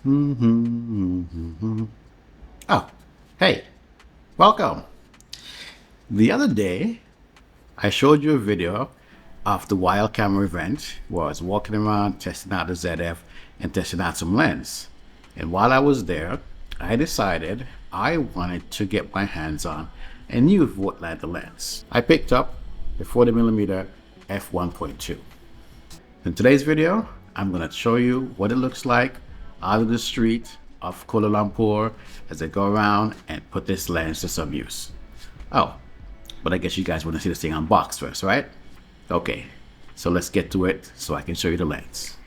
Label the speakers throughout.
Speaker 1: Oh, hey, welcome. The other day, I showed you a video of the wild camera event where I was walking around testing out the ZF and testing out some lens. And while I was there, I decided I wanted to get my hands on a new Voigtlander lens. I picked up the 40mm f1.2. In today's video, I'm going to show you what it looks like out of the street of Kuala Lumpur as I go around and put this lens to some use. Oh, but I guess you guys want to see this thing unboxed first, right? Okay, so let's get to it so I can show you the lens.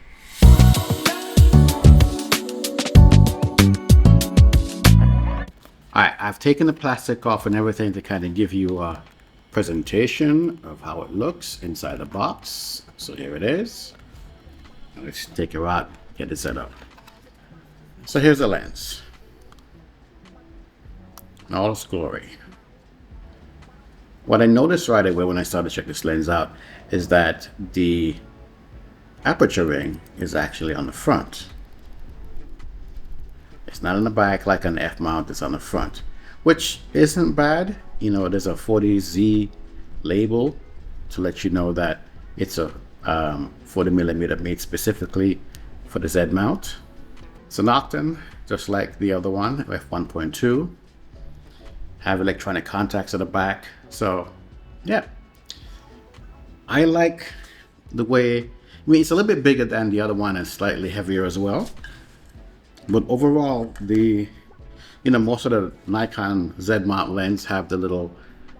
Speaker 1: Alright, I've taken the plastic off and everything to kind of give you a presentation of how it looks inside the box. So here it is. Let's take it out, get it set up. So here's the lens. In all its glory. What I noticed right away when I started to check this lens out is that the aperture ring is actually on the front. It's not in the back like an F mount, it's on the front, which isn't bad. You know, there's a 40Z label to let you know that it's a 40mm made specifically for the Z mount. It's an octane, just like the other one, f1.2. Have electronic contacts at the back. So, yeah. I like the way, I mean, it's a little bit bigger than the other one and slightly heavier as well. But overall, most of the Nikon Z mount lens have the little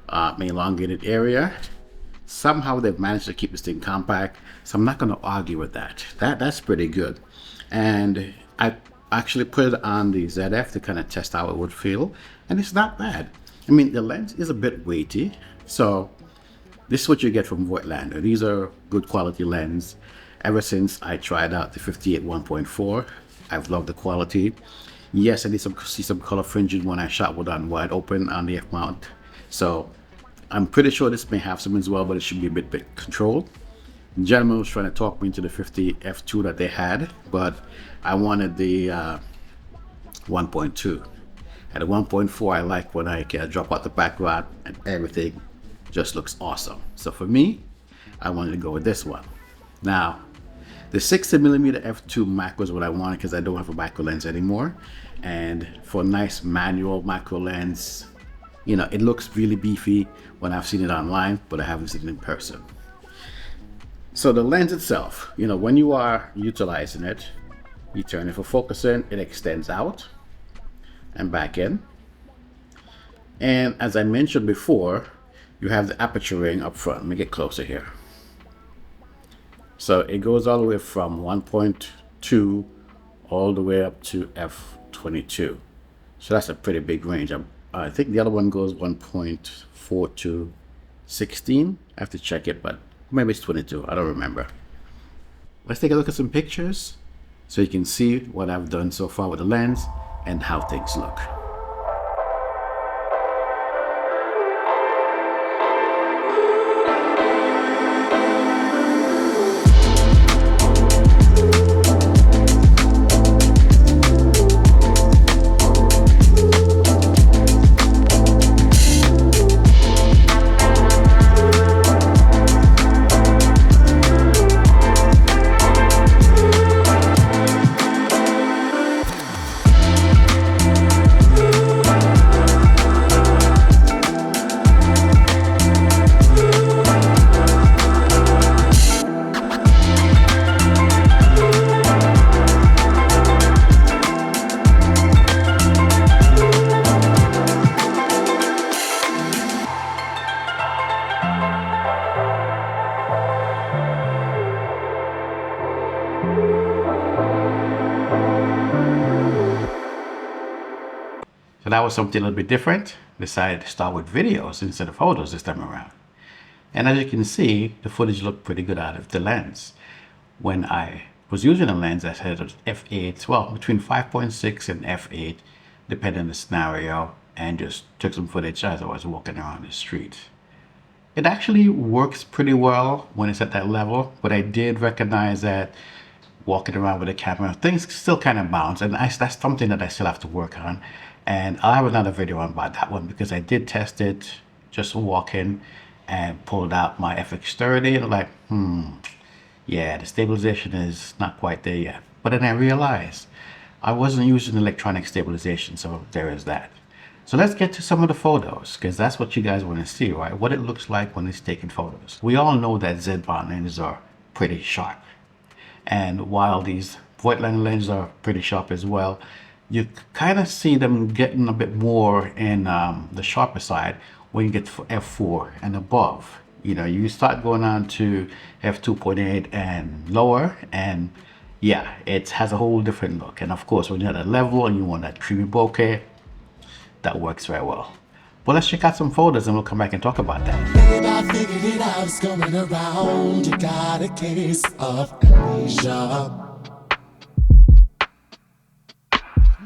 Speaker 1: elongated area. Somehow they've managed to keep this thing compact, so I'm not going to argue with that. That's pretty good. And I actually put it on the ZF to kind of test how it would feel, and it's not bad. I mean, the lens is a bit weighty, so this is what you get from Voigtlander. These are good quality lens. Ever since I tried out the 58 1.4, I've loved the quality. Yes, I did see some color fringing when I shot with on wide open on the F mount, so I'm pretty sure this may have some as well, but it should be a bit controlled. The gentleman was trying to talk me into the 50 f2 that they had, but I wanted the 1.2. At the 1.4, I like when I can drop out the background and everything just looks awesome. So for me, I wanted to go with this one. Now, the 60mm f2 macro is what I wanted because I don't have a macro lens anymore. And for a nice manual macro lens, you know, it looks really beefy when I've seen it online, but I haven't seen it in person. So the lens itself, you know, when you are utilizing it, you turn it for focusing, it extends out and back in. And as I mentioned before, you have the aperture ring up front. Let me get closer here. So it goes all the way from 1.2 all the way up to f22. So that's a pretty big range. I think the other one goes 1.4 to 16. I have to check it, but maybe it's 22. I don't remember. Let's take a look at some pictures so you can see what I've done so far with the lens and how things look. So that was something a little bit different. Decided to start with videos instead of photos this time around. And as you can see, the footage looked pretty good out of the lens. When I was using a lens, I set it at f8, well, between 5.6 and f8, depending on the scenario, and just took some footage as I was walking around the street. It actually works pretty well when it's at that level, but I did recognize that walking around with the camera, things still kind of bounce, and that's something that I still have to work on. And I'll have another video on about that one, because I did test it just walking and pulled out my FX30 and I'm like, yeah, the stabilization is not quite there yet. But then I realized I wasn't using electronic stabilization, so there is that. So let's get to some of the photos, because that's what you guys want to see, right? What it looks like when it's taking photos. We all know that Z-bond lenses are pretty sharp. And while these Voigtlander lenses are pretty sharp as well, you kind of see them getting a bit more in the sharper side when you get to f4 and above. You know, you start going on to f2.8 and lower, and yeah, it has a whole different look. And of course, when you're at a level and you want that creamy bokeh, that works very well. But let's check out some photos and we'll come back and talk about that.
Speaker 2: Babe, I figured it out, it's going around. You got a case of amnesia.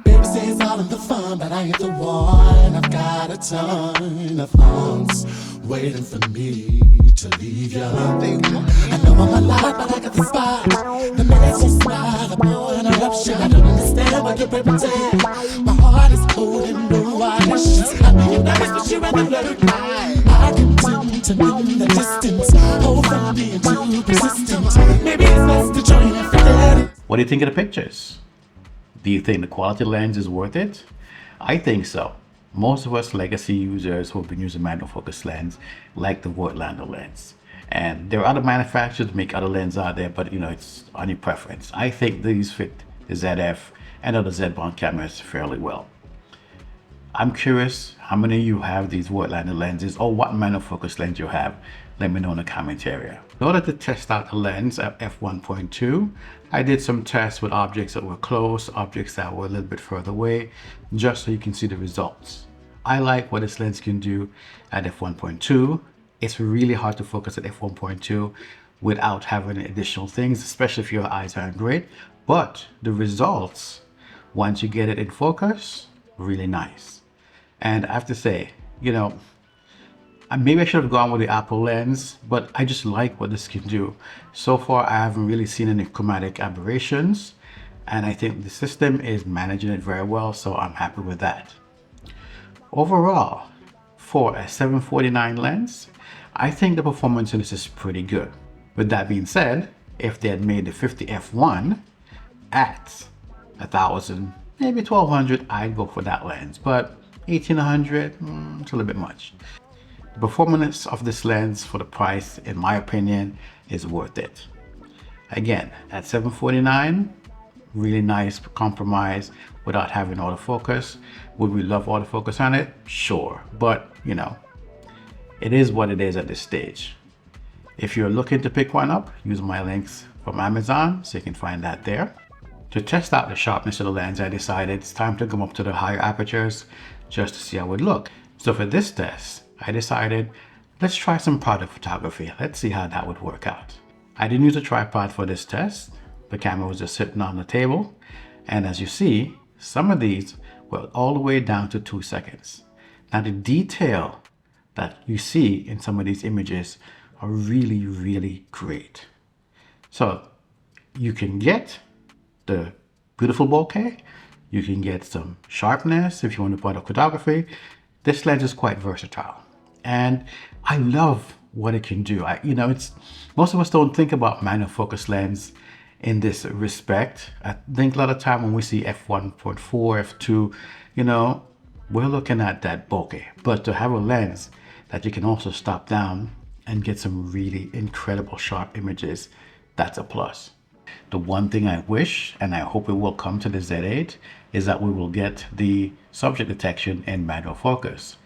Speaker 2: Baby says all of the fun, but I ain't the one. I've got a ton of hunks waiting for me to leave ya. I know I'm a lot, but I got the spot. The minute you smile, I'm on an eruption. I don't understand what you're representing. My heart is cold and no auditions. I know you're nervous, but you're rather alert. I can tend to numb the distance. Hold from being too persistent. Maybe it's best to join and forget it.
Speaker 1: What do you think of the pictures? Do you think the quality lens is worth it? I think so. Most of us legacy users who have been using manual focus lens like the Voigtlander lens. And there are other manufacturers that make other lenses out there, but you know, it's on your preference. I think these fit the ZF and other Z-bond cameras fairly well. I'm curious how many of you have these Voigtlander lenses, or what manual focus lens you have. Let me know in the comment area. In order to test out the lens at f1.2, I did some tests with objects that were close, objects that were a little bit further away, just so you can see the results. I like what this lens can do at f1.2. It's really hard to focus at f1.2 without having additional things, especially if your eyes aren't great. But the results, once you get it in focus, really nice. And I have to say, you know, maybe I should have gone with the Apple lens, but I just like what this can do. So far, I haven't really seen any chromatic aberrations, and I think the system is managing it very well, so I'm happy with that. Overall, for a 749 lens, I think the performance in this is pretty good. With that being said, if they had made the 50 f1 at 1,000, maybe 1,200, I'd go for that lens, but 1,800, it's a little bit much. The performance of this lens for the price, in my opinion, is worth it. Again, at 749, really nice compromise without having autofocus. Would we love autofocus on it? Sure, but you know, it is what it is at this stage. If you're looking to pick one up, use my links from Amazon, so you can find that there. To test out the sharpness of the lens, I decided it's time to come up to the higher apertures just to see how it would look. So for this test, I decided, let's try some product photography. Let's see how that would work out. I didn't use a tripod for this test. The camera was just sitting on the table. And as you see, some of these were all the way down to 2 seconds. Now the detail that you see in some of these images are really, really great. So you can get the beautiful bokeh, you can get some sharpness if you want to put up photography. This lens is quite versatile, and I love what it can do. It's most of us don't think about manual focus lens in this respect. I think a lot of time when we see f1.4, f2, we're looking at that bokeh. But to have a lens that you can also stop down and get some really incredible sharp images, that's a plus. The one thing I wish, and I hope it will come to the Z8, is that we will get the subject detection in manual focus.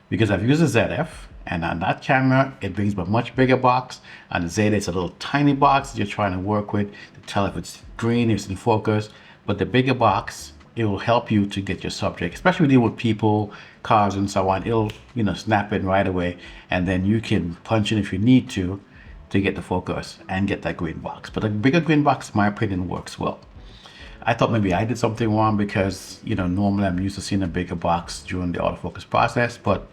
Speaker 1: Because I've used the ZF, and on that camera, it brings a much bigger box. On the Z8, it's a little tiny box that you're trying to work with to tell if it's green, if it's in focus. But the bigger box, it will help you to get your subject, especially dealing with people, cars, and so on. It'll, snap in right away, and then you can punch in if you need to get the focus and get that green box. But a bigger green box, in my opinion, works well. I thought maybe I did something wrong because, normally I'm used to seeing a bigger box during the autofocus process. But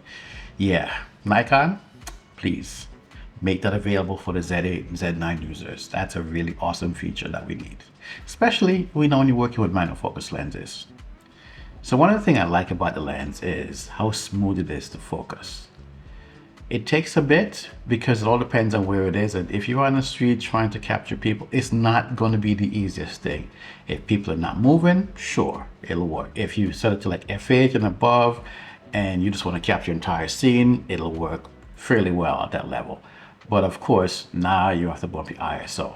Speaker 1: yeah, Nikon, please make that available for the Z8 and Z9 users. That's a really awesome feature that we need. especially when you're working with minor focus lenses. So one of the things I like about the lens is how smooth it is to focus. It takes a bit because it all depends on where it is, and if you're on the street trying to capture people, it's not going to be the easiest thing. If people are not moving, sure, it'll work. If you set it to like f8 and above and you just want to capture an entire scene, it'll work fairly well at that level. But of course, now you have to bump your ISO.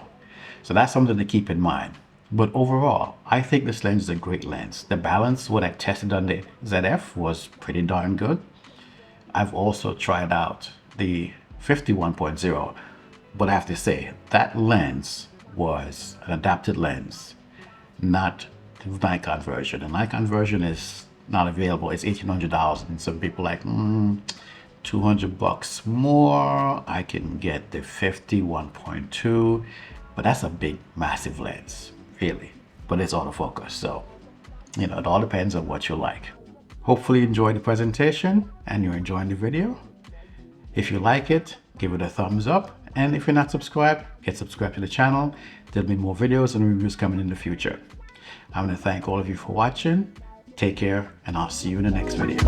Speaker 1: So that's something to keep in mind. But overall, I think this lens is a great lens. The balance, what I tested on the ZF, was pretty darn good. I've also tried out the 51.0, but I have to say that lens was an adapted lens, not the Nikon version. The Nikon version is not available. It's $1,800, and some people are like, $200 more. I can get the 51.2, but that's a big, massive lens, really. But it's autofocus, so it all depends on what you like. Hopefully you enjoyed the presentation and you're enjoying the video. If you like it, give it a thumbs up. And if you're not subscribed, get subscribed to the channel. There'll be more videos and reviews coming in the future. I want to thank all of you for watching. Take care, and I'll see you in the next video.